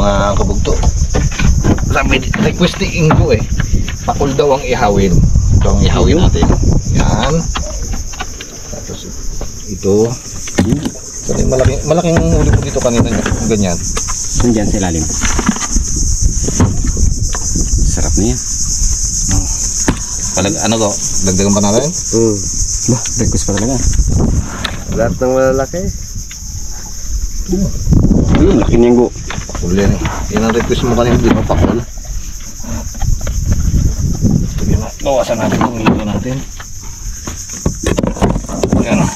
mga kabugto. Sabi, request ni Ingo eh. Pakul daw ang ihawin. Ito ang ihawin natin. Yan. Tapos ito. So, malaking huli po dito kanina nyo. Ganyan. Nandiyan sa ilalim. Sarap na yan. Ano ko? Dagdagan pa natin? Bah, request pa talaga. Lahat ng malalaki. Laki niyan go. Pakul yan eh. Yan ang request mo kanina, di ba? Pakul. Bawasan natin kung hilo natin. Yan o.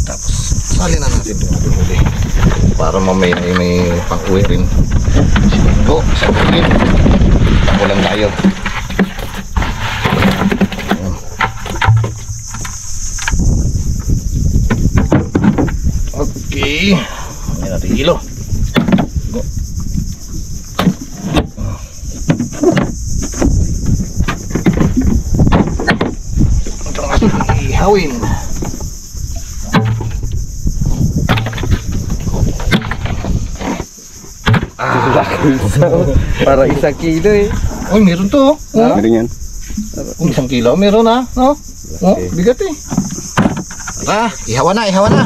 Tapos sali na natin ito huli para mamaya ay may pang-uwi rin. Go, sa ulit. Pakulan tayo. Okay. Yan natin hilo. Go. Ito ang ating ihawin. Para 1 kilo eh. Uy, meron to. Meron yan. Kung 1 kilo, meron na. No? Oh, bigat eh. Tara, ihawa na, ihawa na.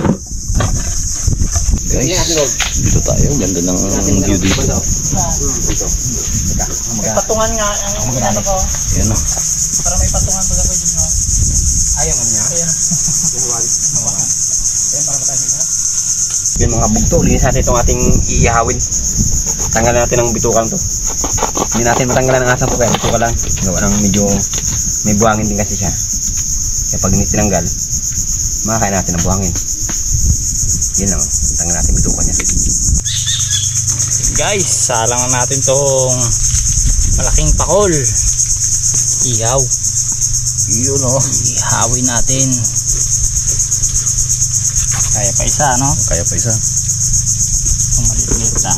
Guys, dito tayo. Ganda ng view dito. May patungan nga ang ano ko. Yan o. Para may patungan baga ko dito. Ayaw man niya. Ayan. Ayan, para matay na. Yung mga bugto, linis natin itong ating iihawin. Tanggalan natin ang bitukan to. Hindi natin matanggalan ng asang po kaya bituka lang. Gawa ng medyo may buhangin din kasi siya. Kaya pag hindi tinanggal, makakain natin ang buhangin. Yun lang, tanggalan natin bituka niya. Guys, salang natin tong malaking pakol. Ihaw. Yun o. Ihawin natin. Kaya pa isa, no? Kaya pa isa. Ang maliit lang.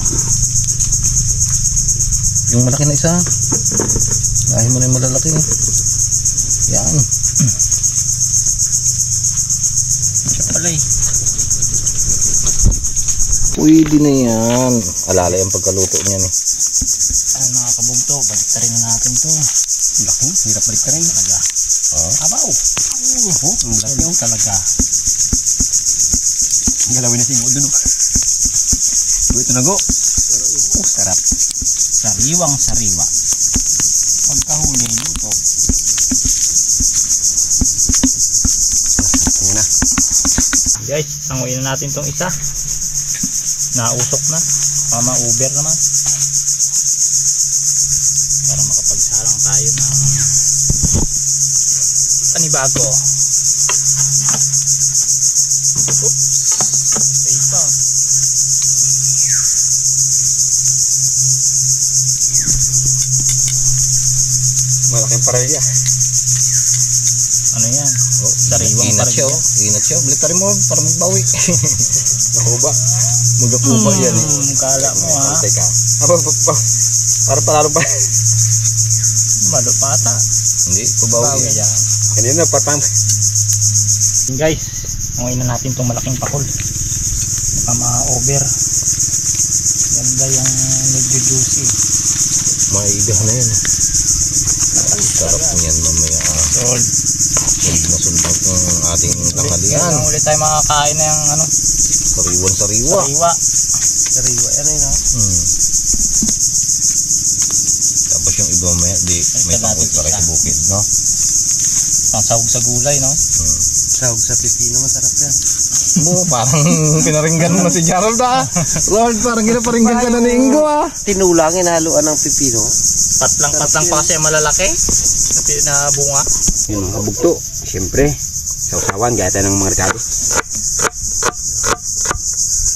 Yung malaki na isa. Lahin mo na yung malalaki. Yan. Siya pala eh. Pwede na yan. Alalay ang pagkaluto niyan eh. Ayan mga kabugto, baliktarin na natin to. Laki, hirap balik ka rin. Talaga. Abaw! Ang laki yung talaga. Galawin na si Ingo dun. Ito na go. Sarap. Sariwang sariwa. Pagkahuli luto. Ayan na. Guys, sanguin na natin tong isa. Nausok na. Ma-uber naman. Para makapagsalang tayo ng panibago. Oops. Stay pa. Malaking paralya. Ano yan? Sariwang Inat siya paralya. oh. Inat siya. Balik mo para magbawi. Nakuba. Magakuba yan eh. Kala mo ha. Teka. Para palalo pa. Malupata. Hindi, pabawi Bawi yan. yan. Kanina patang. Guys, sanguin na natin tong malaking pakol. Baka ma-over. Ganda yung medyo juicy. Maiga na yan. Ang sarap niyan mamaya. Sold. Sold na sold out ng ating tanghalian. Yan, ulit tayo makakain na yung ano, Sariwan sariwa. sariwa. Sariwa, yan yun ha. Tapos yung iba mamaya, di may pangkul pa rin sa bukid, no? Pangsahog sa gulay, no? Sahog sa pipino, masarap yan. Parang pinaringgan mo na si Gerald ah. Lord, parang ginaparinggan ka na ni Ingo ah. Tinulangin haluan ng pipino. Patlang pa kasi malalaki. Na bunga. Yung mga bugto, siyempre, sausawan, gaya tayo ng mga rekado.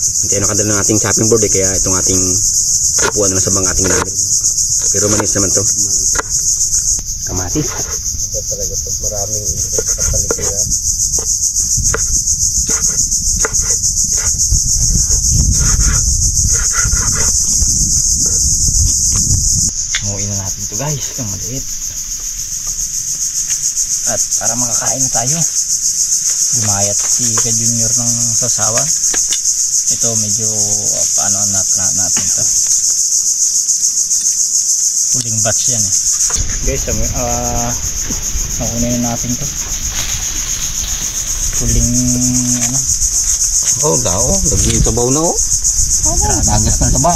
Hindi tayo nakadala ng ating chopping board kaya itong ating upuan na sa bang ating namin. Pero manis naman to. Kamatis. Talaga pag maraming kapalikiran. Umuwi na natin ito guys, yung maliit. At para makakain na tayo, dumayat si Ka Junior ng sasawan. Ito medyo paano natin to. Huling batch yan eh. Guys, nakunin natin to. Huling ano. Oh, dao. Lagi sabaw na oh. Dagas ng taba.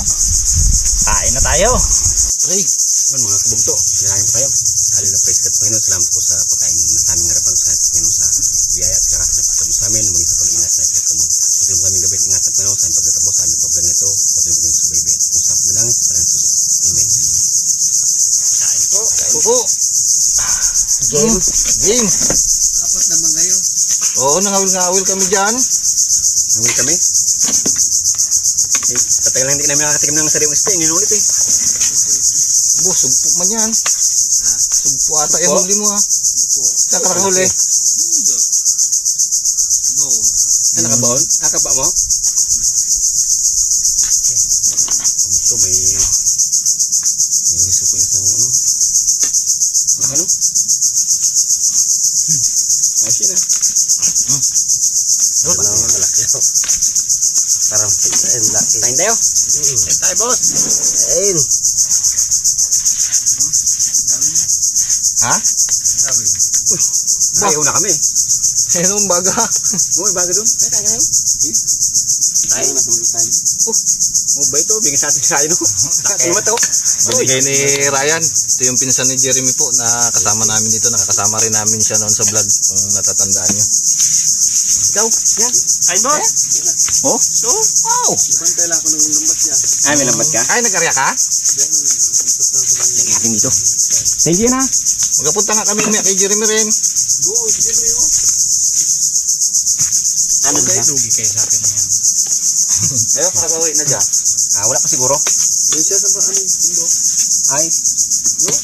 Kain na tayo. Ay, Yan mga kabugto, kailangan po kayo. Halil na praise God Panginoon. Salamat po sa pagkain na sa aming harapan. Salamat po Panginoon sa biyaya at karakas na pagkakamo sa amin. Maging sa pag-ingat na ikat mo. Patuloy mo kaming gabi ingat at Panginoon sa aming pagkatapos sa aming pagkain nito. Patuloy mo kaming subaybayan. Ito pong sapot na langit sa Panginoon Jesus. Amen. Kain po. kuko. Game. Game. Apat naman kayo. Oo, nangawil-ngawil kami dyan. Nanguli kami. Eh, patay lang hindi namin nakatikim ng sariwang isda. Inulit eh. Bo, sugpo man yan. Sugpo ata yung huli mo ha. Nakarang huli. Ano nakabaon? Nakaba mo? Ito may uliso po yung isang ano. Ano? Ayos yun ah. Wala naman malaki ako. Parang laki. Tayo tayo. Kain tayo, boss. Ayun. Ha? Ayaw na kami. Anong baga? Uy, bago doon. Tayo tayo. Tayo. Oh, ba ito? Bigyan sa atin sa akin. Salamat ako. Binigay ni Ryan. Ito yung pinsan ni Jeremy po na kasama namin dito. Nakakasama rin namin siya noon sa vlog kung natatandaan niyo. Ikaw? Yan. Kain, boss. Oh? So? Wow! Pantay lang ako ng lambat niya. Ay, may lambat ka? Ay, nag-arya ka? Lagyan natin dito. Thank you na. Magkapunta nga kami kay Jeremy rin. Doon, sige mo yun. Ano ba? Lugi kayo sa akin yan. Ayun, nakakawin na dyan. Wala pa siguro. Doon siya sa ano, bundok. Ay,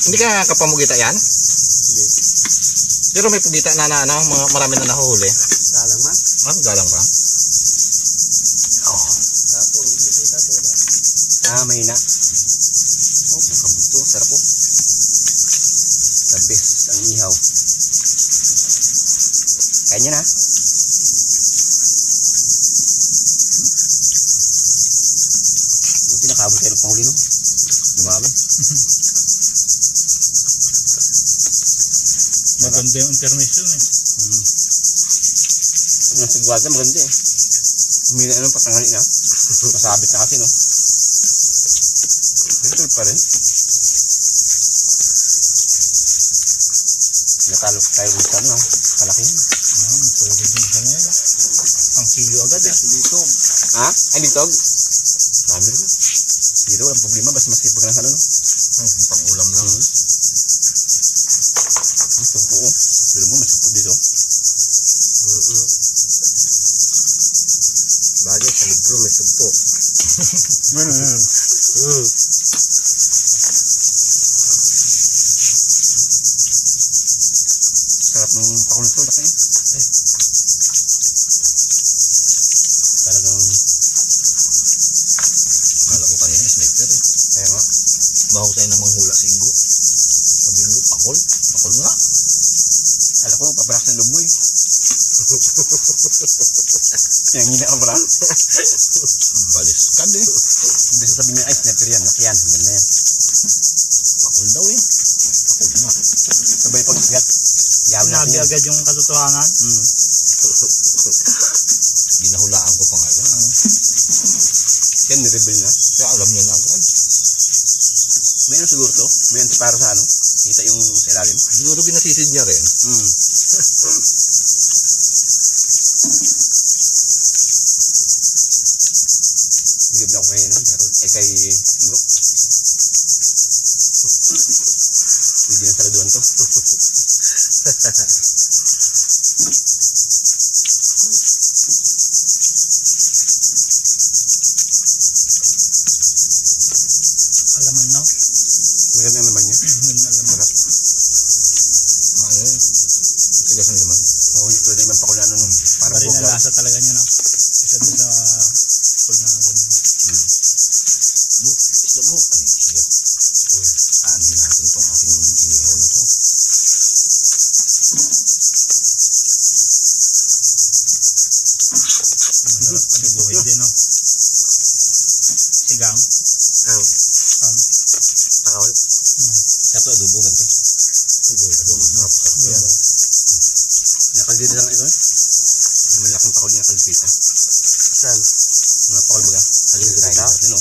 Hindi ka kapamugita yan? Hindi. Pero may pugita na marami na nahuhuli. Dalang man. Ah, galang pa. Tapon, hindi tapon. mahina. Oh, pagkabuto. Sarap po. The best ang ihaw. Kaya niya na. Buti nakabot tayo ng panghuli no. Dumami. Maganda yung intermission eh. Ang sigwaga maganda eh. Humila na ng patanghali na. Masabit na kasi no. Ito pa rin. Natalo tayo dun sa ano ha. Kalaki yan. Masugod din siya ngayon. Ang kilo agad eh. Litog. Ha? Ay litog? Dami rin. Dito walang problema. Basta masipag ka lang sa ano no. Ay, pang ulam lang. Ang sumpo oh. Dito mo masumpo dito. Bagay sa libro may sumpo. Sarap ng pakulito. Laki. Talagang Kala ko kanina sniper eh. kaya nga. Mahusay na manghula si Ingo. Sabi Ingo, pakol. Pakol nga. Alam ko, paparas ng loob mo eh. Yang hina ka pala. Baliskad eh. Ibig sabihin niya, ay, sniper yan. Laki yan. Ganda yan. Pakol daw eh. Pakol nga. Sabay pag-sigat. Yaw na Sinabi yan. agad yung katotohanan. Ginahulaan ko pa nga lang. Yan, nireveal na. Kaya alam niya na agad. May ano siguro to? May antiparo sa ano? Kita yung sa ilalim. Siguro ginasisid niya rin. Bigyan na ako kay ano, Jarol. Kay Ingo. Pwede na saladuan to. Alaman no? Maganda naman niya. Maganda alaman. Sarap. Ano eh. Tigas ng limang. Oo, ito na yung pakula ano. Parang Bari na bugaw. lasa talaga niya no? Isa doon sa pag na ganyan. Bu, isda bu. Ay, siya. Aanin natin tong ating inihaw na to. Masarap. Buhay din no? Dapat adobo ganito. Nakaldito lang ito eh. Malaking pakul, nakaldito. Saan? Mga pakul baga. Kalito tayo sa atin, no?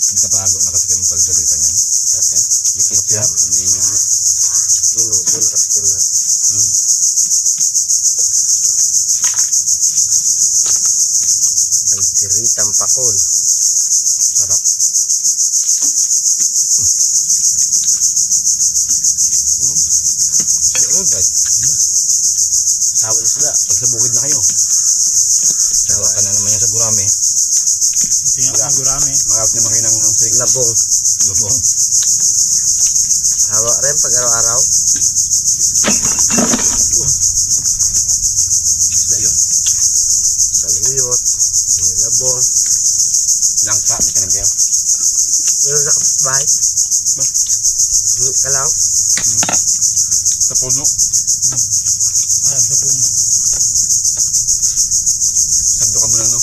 Hindi ka bago nakatikim ng palderita niyan. Sakin. Likit yan. May mga. Minuto nakatikim na. Kalderitang pakol. Sarap. Siguro guys, Sawa na sila. Pag sa bukid na kayo. sawa ka na naman yan sa gurami. Ito yung ang gurami. Magawit naman kayo ng sirik. Labong. Lubong. Hawa rin pag araw-araw. Isla yun. Saluyot. May labong. Langka. May kanin kayo. Meron sa kapitbahay. Kalaw. Sa puno. Alam sa puno. Sabdo ka mo lang, no?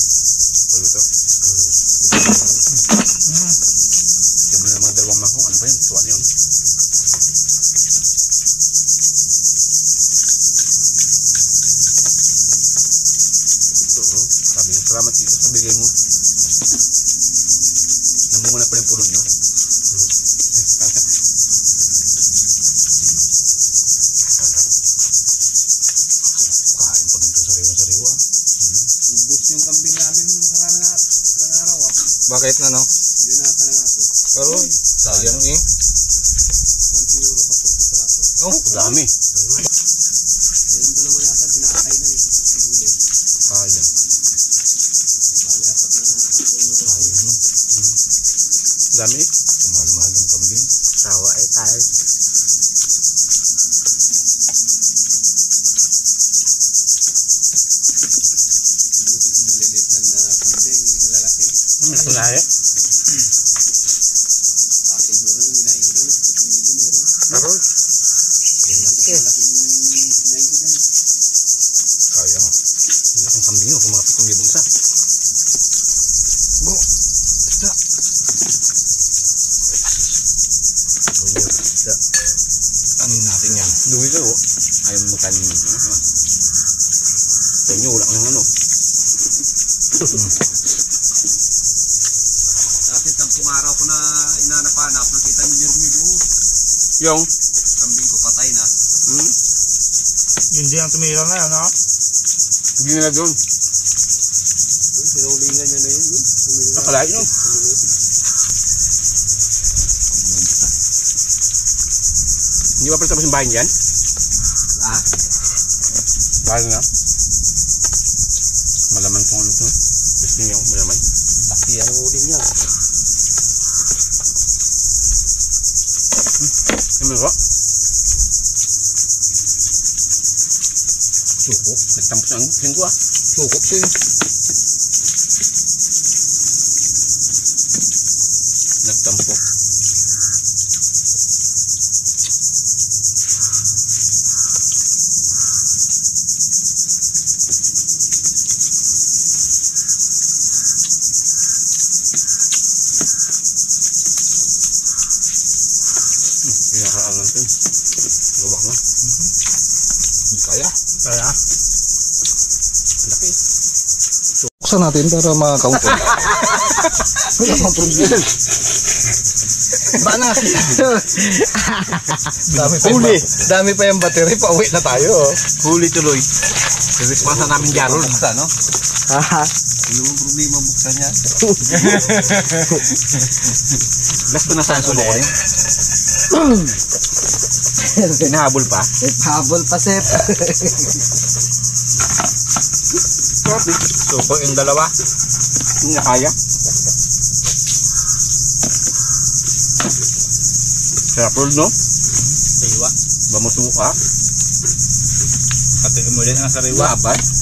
Puluto. Kaya mo lang mga dalawang mako. Ano pa yun? Tuwa na yun. Sabi mo, salamat dito sa bigay mo. Namunga na pala yung puno nyo. Kain pa ganito sariwa-sariwa. Ubus yung kambing namin nung nakarang araw. Bakit na no? Hindi na nata ng aso. Pero sayang eh. 1 euro, 14 piraso. Oh, Dami. Yung dalawa yata pinakatay na eh. Huli. sayang. Bali, apat na Sayang no. dami eh. Mahal-mahal ng kambing. Sawa ay tayo. Buti kung maliliit lang na kambing, yung lalaki. Malaki lahi. Sa akin siguro yung hinahin ko doon. Sa hindi mayroon. Karol. Malaking hinahin ko dyan. Sayang. Malaking kambing yun, kung mga 7,000 isa. Go. Basta. Anin natin yan. Duwi ka oh. Ayaw mo magkanin. Sa inyo, wala kang ano. Dati 10 araw ko na inanapanap, nakita niyo Jeremy doon. Yung? Kambing ko patay na. Yun din ang tumira na yun, ha? Hindi na doon. Sinulingan niya na yun. Nakalain yun. Hindi ba pala tapos yung bahay niyan? Ah? Bahay na. Malaman kung ano ito. Gusto niyo, malaman. Laki ang uling niya. Ano ko? Suko. Nagtampos ang linggo ah. Suko siya. Nagtampo. Pinakaalan ito. Gawak na. Hindi kaya. Kaya, Laki. Buksan natin para ma-count. Wala pang problema. Ba na. Dami pa yung battery. Pauwi na tayo. Huli tuloy. Responsa namin dyan. Buksan, no? Haha. Ano ang problema buksan niya? Last ko na saan sulit. Hinahabol pa? Habol pa, Sep. Suko yung dalawa. Hindi na kaya. Sarap roll, no? sariwa. Bamusuka. Pati umulit ang sariwa. Labat.